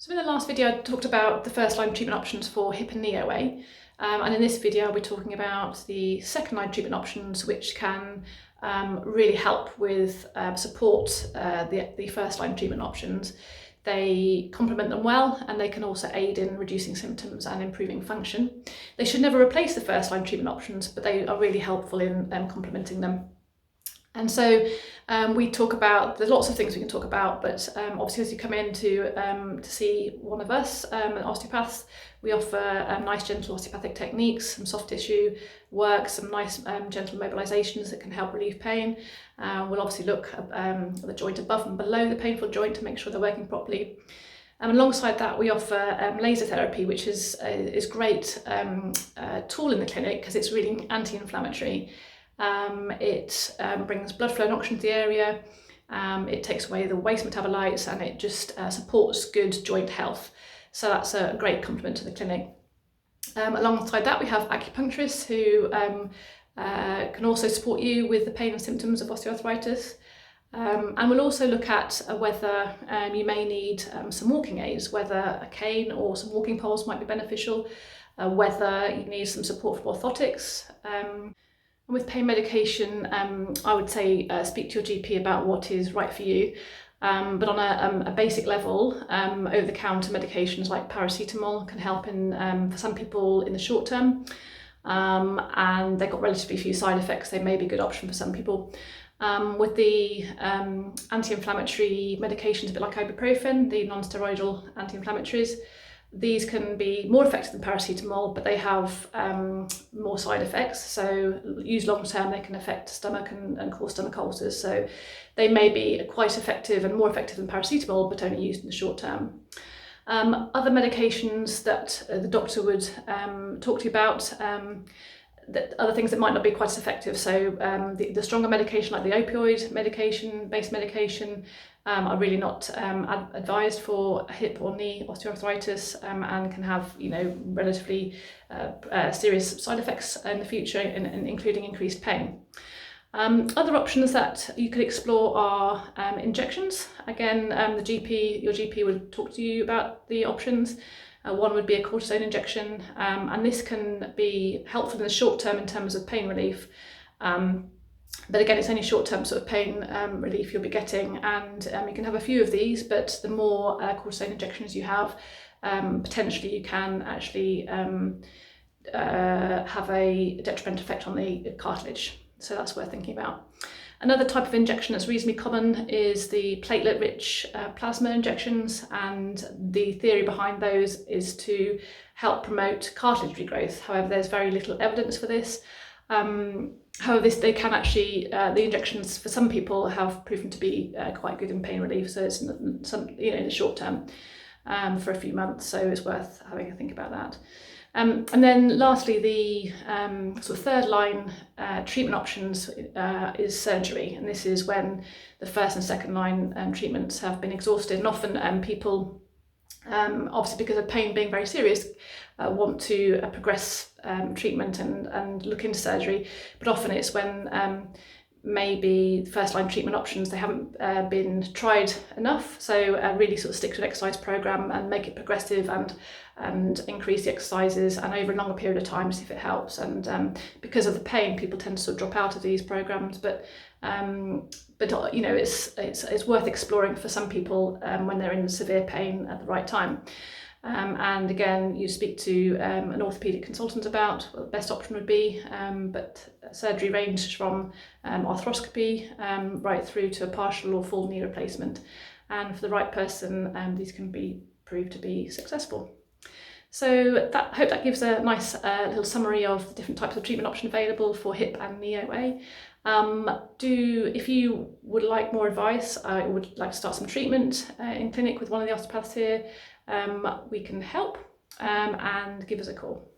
So in the last video I talked about the first line treatment options for hip and knee OA, and in this video I'll be talking about the second line treatment options which can really help with support the first line treatment options. They complement them well and they can also aid in reducing symptoms and improving function. They should never replace the first line treatment options, but they are really helpful in complementing them. And so we talk about, there's lots of things we can talk about, but obviously as you come in to see one of us, osteopaths, we offer nice gentle osteopathic techniques, some soft tissue work, some nice gentle mobilisations that can help relieve pain. We'll obviously look at the joint above and below the painful joint to make sure they're working properly. And alongside that, we offer laser therapy, which is great tool in the clinic because it's really anti-inflammatory. It brings blood flow and oxygen to the area, it takes away the waste metabolites, and it just supports good joint health. So that's a great complement to the clinic. Alongside that, we have acupuncturists who can also support you with the pain and symptoms of osteoarthritis. And we'll also look at whether you may need some walking aids, whether a cane or some walking poles might be beneficial, whether you need some support for orthotics. With pain medication, I would say speak to your GP about what is right for you. But on a basic level, over-the-counter medications like paracetamol can help for some people in the short term, and they've got relatively few side effects. They may be a good option for some people. With the anti-inflammatory medications, a bit like ibuprofen, the non-steroidal anti-inflammatories, these can be more effective than paracetamol, but they have more side effects. So used long term, they can affect the stomach and cause stomach ulcers. So they may be quite effective and more effective than paracetamol, but only used in the short term. Other medications that the doctor would talk to you about, other things that might not be quite as effective. So the stronger medication, like the opioid based medication, are really not advised for hip or knee osteoarthritis, and can have relatively serious side effects in the future, including increased pain. Other options that you could explore are injections. Again, your GP would talk to you about the options. One would be a cortisone injection, and this can be helpful in the short term in terms of pain relief. But again, it's only short-term sort of pain relief you'll be getting, and you can have a few of these, but the more cortisone injections you have, potentially you can actually have a detrimental effect on the cartilage. So that's worth thinking about. Another type of injection that's reasonably common is the platelet-rich plasma injections, and the theory behind those is to help promote cartilage regrowth. However, there's very little evidence for this. However, they can actually, the injections for some people have proven to be quite good in pain relief. So it's in the short term for a few months. So it's worth having a think about that. And then lastly, the sort of third line treatment options is surgery. And this is when the first and second line treatments have been exhausted. And often people, obviously because of pain being very serious, want to progress treatment and look into surgery, but often it's when maybe first line treatment options, they haven't been tried enough. So really sort of stick to an exercise program and make it progressive and increase the exercises and over a longer period of time, see if it helps. And because of the pain, people tend to sort of drop out of these programs, but it's worth exploring for some people when they're in severe pain at the right time. And again, you speak to an orthopaedic consultant about what the best option would be, but surgery ranges from arthroscopy right through to a partial or full knee replacement. And for the right person, these can be proved to be successful. So I hope that gives a nice little summary of the different types of treatment option available for hip and knee OA. If you would like more advice, I would like to start some treatment in clinic with one of the osteopaths here, we can help, and give us a call.